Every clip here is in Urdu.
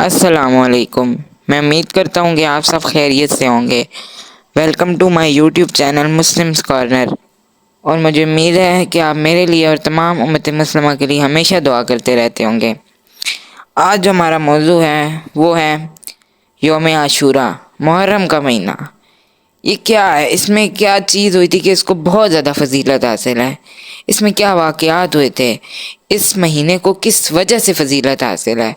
السلام علیکم۔ میں امید کرتا ہوں کہ آپ سب خیریت سے ہوں گے۔ Welcome to my YouTube channel Muslims corner, اور مجھے امید ہے کہ آپ میرے لیے اور تمام امت مسلمہ کے لیے ہمیشہ دعا کرتے رہتے ہوں گے۔ آج جو ہمارا موضوع ہے وہ ہے یوم عاشوراء، محرم کا مہینہ۔ یہ کیا ہے؟ اس میں کیا چیز ہوئی تھی کہ اس کو بہت زیادہ فضیلت حاصل ہے؟ اس میں کیا واقعات ہوئے تھے؟ اس مہینے کو کس وجہ سے فضیلت حاصل ہے؟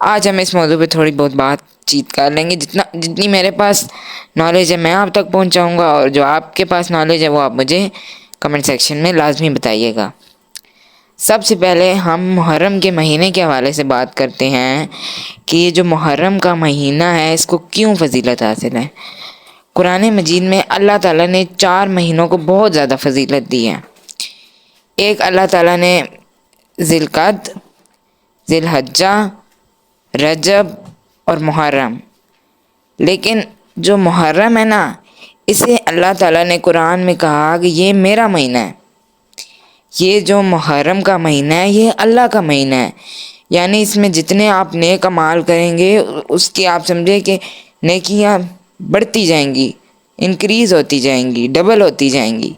آج ہم اس موضوع پہ تھوڑی بہت بات چیت کر لیں گے۔ جتنی میرے پاس نالج ہے میں آپ تک پہنچاؤں گا، اور جو آپ کے پاس نالج ہے وہ آپ مجھے کمنٹ سیکشن میں لازمی بتائیے گا۔ سب سے پہلے ہم محرم کے مہینے کے حوالے سے بات کرتے ہیں کہ یہ جو محرم کا مہینہ ہے اس کو کیوں فضیلت حاصل ہے۔ قرآن مجید میں اللہ تعالیٰ نے 4 مہینوں کو بہت زیادہ فضیلت دی ہے۔ ایک اللہ تعالیٰ نے ذی القعدہ، ذی الحجہ، رجب اور محرم، لیکن جو محرم ہے نا، اسے اللہ تعالیٰ نے قرآن میں کہا کہ یہ میرا مہینہ ہے۔ یہ جو محرم کا مہینہ ہے یہ اللہ کا مہینہ ہے، یعنی اس میں جتنے آپ نیک اعمال کریں گے اس کی آپ سمجھے کہ نیکیاں بڑھتی جائیں گی، انکریز ہوتی جائیں گی، ڈبل ہوتی جائیں گی۔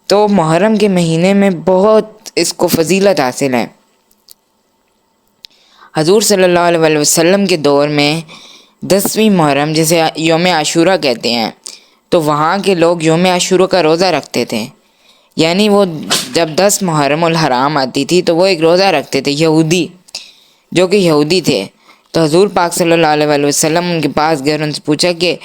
تو محرم کے مہینے میں بہت اس کو فضیلت حاصل ہے۔ حضور صلی اللہ علیہ وسلم کے دور میں 10ویں محرم جسے یوم عاشوراء کہتے ہیں، تو وہاں کے لوگ یوم عاشوراء کا روزہ رکھتے تھے۔ یعنی وہ جب 10 محرم الحرام آتی تھی تو وہ ایک روزہ رکھتے تھے، یہودی جو کہ یہودی تھے۔ تو حضور پاک صلی اللہ علیہ وسلم ان کے پاس گئے اور ان سے پوچھا کہ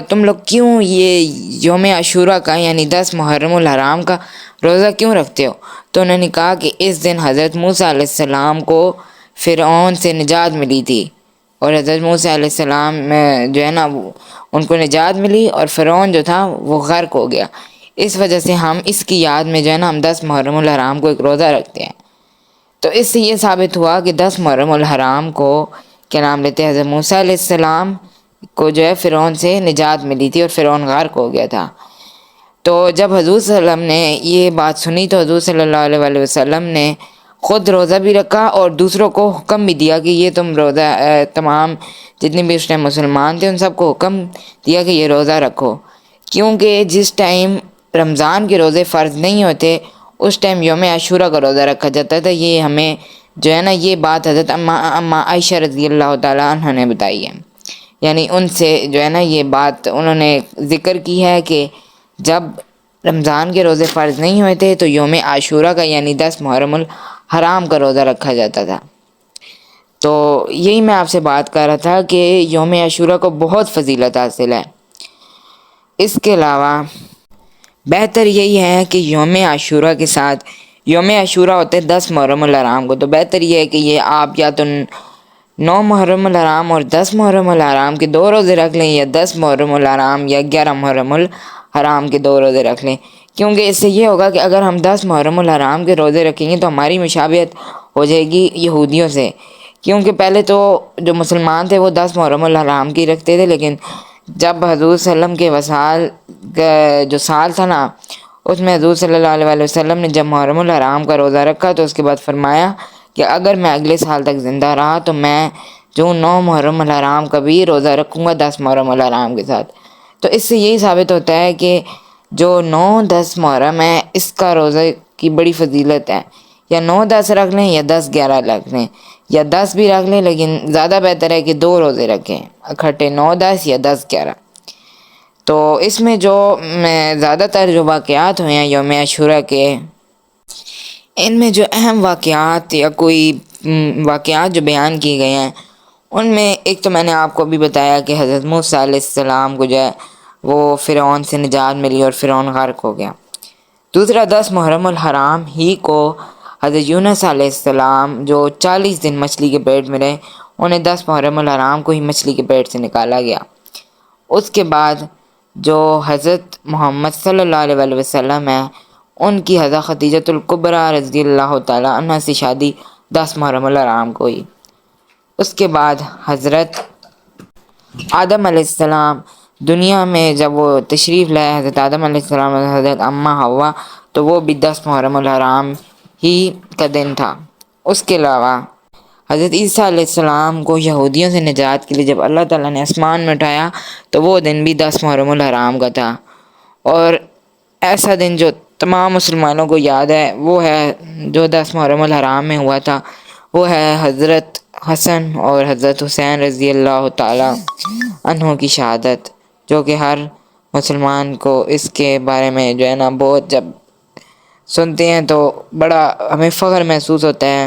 تم لوگ کیوں یہ یوم عاشوراء کا یعنی 10 محرم الحرام کا روزہ کیوں رکھتے ہو؟ تو انہوں نے کہا کہ اس دن حضرت موسیٰ علیہ السلام کو فرعون سے نجات ملی تھی، اور حضرت موسیٰ علیہ السلام جو ہے نا ان کو نجات ملی، اور فرعون جو تھا وہ غرق ہو گیا۔ اس وجہ سے ہم اس کی یاد میں جو ہے نا ہم 10 محرم الحرام کو ایک روزہ رکھتے ہیں۔ تو اس سے یہ ثابت ہوا کہ 10 محرم الحرام کو کیا نام لیتے ہیں، حضرت موسیٰ علیہ السلام کو جو ہے فرعون سے نجات ملی تھی اور فرعون غرق ہو گیا تھا۔ تو جب حضور صلی اللہ علیہ وسلم نے یہ بات سنی تو حضور صلی اللہ علیہ وسلم نے خود روزہ بھی رکھا اور دوسروں کو حکم بھی دیا کہ یہ تم روزہ تمام جتنے بھی اس ٹائم مسلمان تھے ان سب کو حکم دیا کہ یہ روزہ رکھو، کیونکہ جس ٹائم رمضان کے روزے فرض نہیں ہوتے اس ٹائم یوم عاشوراء کا روزہ رکھا جاتا تھا۔ یہ ہمیں جو ہے نا یہ بات حضرت اماں عائشہ رضی اللہ تعالیٰ عنہ نے بتائی ہے، یعنی ان سے جو ہے نا یہ بات انہوں نے ذکر کی ہے کہ جب رمضان کے روزے فرض نہیں ہوئے تھے تو یوم عاشوراء کا یعنی 10 محرم الحرام کا روزہ رکھا جاتا تھا۔ تو یہی میں آپ سے بات کر رہا تھا کہ یوم عاشوراء کو بہت فضیلت حاصل ہے۔ اس کے علاوہ بہتر یہی ہے کہ یوم عاشوراء کے ساتھ یوم عاشوراء ہوتے ہیں 10 محرم الحرام کو، تو بہتر یہ ہے کہ یہ آپ یا تو 9 محرم الحرام اور 10 محرم الحرام کے 2 روزے رکھ لیں، یا 10 محرم الحرام یا 11 محرم الحرام کے 2 روزے رکھ لیں، کیونکہ اس سے یہ ہوگا کہ اگر ہم 10 محرم الحرام کے روزے رکھیں گے تو ہماری مشابہت ہو جائے گی یہودیوں سے، کیونکہ پہلے تو جو مسلمان تھے وہ 10 محرم الحرام کی رکھتے تھے، لیکن جب حضور صلی اللہ علیہ وسلم کے وصال جو سال تھا نا اس میں حضور صلی اللہ علیہ وسلم نے جب محرم الحرام کا روزہ رکھا تو اس کے بعد فرمایا کہ اگر میں اگلے سال تک زندہ رہا تو میں جو 9 محرم الحرام کا بھی روزہ رکھوں گا 10 محرم الحرام کے ساتھ۔ تو اس سے یہی ثابت ہوتا ہے کہ جو 9-10 محرم ہے اس کا روزہ کی بڑی فضیلت ہے، یا 9-10 رکھ لیں یا 10-11 رکھ لیں یا 10 بھی رکھ لیں، لیکن زیادہ بہتر ہے کہ 2 روزے رکھیں اکٹھے 9-10 یا 10-11۔ تو اس میں جو زیادہ تر جو واقعات ہوئے ہیں یوم عاشوراء کے، ان میں جو اہم واقعات یا کوئی واقعات جو بیان کیے گئے ہیں ان میں ایک تو میں نے آپ کو بھی بتایا کہ حضرت موسیٰ علیہ السلام کو جو ہے وہ فرعون سے نجات ملی اور فرعون غرق ہو گیا۔ دوسرا 10 محرم الحرام ہی کو حضرت یونس علیہ السلام جو 40 دن مچھلی کے پیٹ میں رہے انہیں 10 محرم الحرام کو ہی مچھلی کے پیٹ سے نکالا گیا۔ اس کے بعد جو حضرت محمد صلی اللہ علیہ وسلم ہیں ان کی حضرت خدیجۃ الکبریٰ رضی اللہ تعالیٰ عنہ سے شادی 10 محرم الحرام کو ہوئی۔ اس کے بعد حضرت آدم علیہ السلام دنیا میں جب وہ تشریف لائے، حضرت آدم علیہ السلام اور حضرت اماں حوا، تو وہ بھی 10 محرم الحرام ہی کا دن تھا۔ اس کے علاوہ حضرت عیسیٰ علیہ السلام کو یہودیوں سے نجات کے لیے جب اللہ تعالیٰ نے آسمان میں اٹھایا تو وہ دن بھی 10 محرم الحرام کا تھا، اور ایسا دن جو تمام مسلمانوں کو یاد ہے وہ ہے جو 10 محرم الحرام میں ہوا تھا، وہ ہے حضرت حسن اور حضرت حسین رضی اللہ تعالیٰ عنہ کی شہادت، جو کہ ہر مسلمان کو اس کے بارے میں جو ہے نا بہت جب سنتے ہیں تو بڑا ہمیں فخر محسوس ہوتا ہے،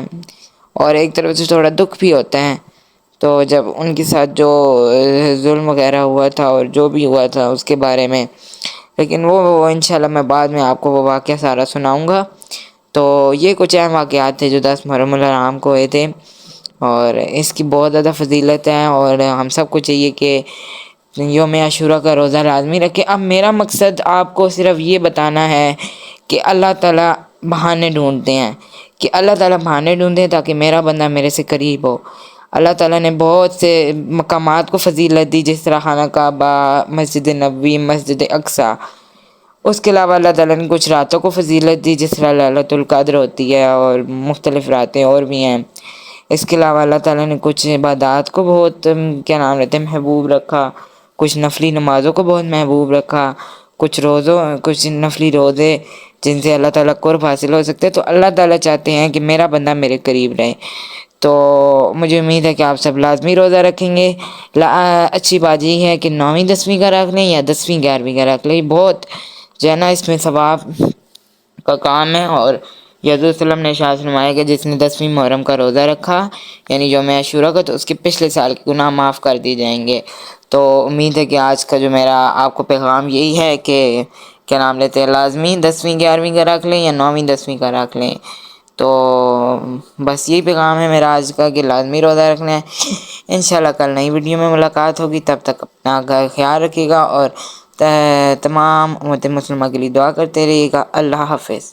اور ایک طرف سے تھوڑا دکھ بھی ہوتا ہے۔ تو جب ان کے ساتھ جو ظلم وغیرہ ہوا تھا اور جو بھی ہوا تھا اس کے بارے میں، لیکن وہ انشاءاللہ میں بعد میں آپ کو وہ واقعہ سارا سناؤں گا۔ تو یہ کچھ اہم واقعات تھے جو 10 محرم الحرام کو ہوئے تھے، اور اس کی بہت زیادہ فضیلت ہے، اور ہم سب کو چاہیے کہ یوم عاشوراء کا روزہ لازمی رکھے۔ اب میرا مقصد آپ کو صرف یہ بتانا ہے کہ اللہ تعالیٰ بہانے ڈھونڈتے ہیں، کہ اللہ تعالیٰ بہانے ڈھونڈتے ہیں تاکہ میرا بندہ میرے سے قریب ہو۔ اللہ تعالیٰ نے بہت سے مقامات کو فضیلت دی، جس طرح خانہ کعبہ، مسجد نبوی، مسجد اقصیٰ۔ اس کے علاوہ اللہ تعالیٰ نے کچھ راتوں کو فضیلت دی، جس طرح لیلۃ القدر ہوتی ہے، اور مختلف راتیں اور بھی ہیں۔ اس کے علاوہ اللہ تعالیٰ نے کچھ عبادات کو بہت محبوب رکھا، کچھ نفلی نمازوں کو بہت محبوب رکھا، کچھ نفلی روزے جن سے اللہ تعالیٰ قرب حاصل ہو سکتے۔ تو اللہ تعالیٰ چاہتے ہیں کہ میرا بندہ میرے قریب رہے۔ تو مجھے امید ہے کہ آپ سب لازمی روزہ رکھیں گے۔ اچھی بات یہ ہے کہ 9ویں 10ویں کا رکھ لیں یا 10ویں 11ویں کا رکھ لیں، بہت جو ہے نا اس میں ثواب کا کام ہے۔ اور حضور صلی اللہ علیہ وسلم نے ارشاد فرمایا کہ جس نے 10ویں محرم کا روزہ رکھا یعنی یوم عاشوراء کا، تو اس کے پچھلے سال کے گناہ معاف کر دیے جائیں گے۔ تو امید ہے کہ آج کا جو میرا آپ کو پیغام یہی ہے کہ لازمی 10ویں 11ویں کا رکھ لیں یا 9ویں 10ویں کا رکھ لیں۔ تو بس یہی پیغام ہے میرا آج کا کہ لازمی روزہ رکھنا ہے۔ انشاءاللہ کل نئی ویڈیو میں ملاقات ہوگی، تب تک اپنا خیال رکھیے گا، اور تمام امت مسلمہ کے لیے دعا کرتے رہیے گا۔ اللہ حافظ۔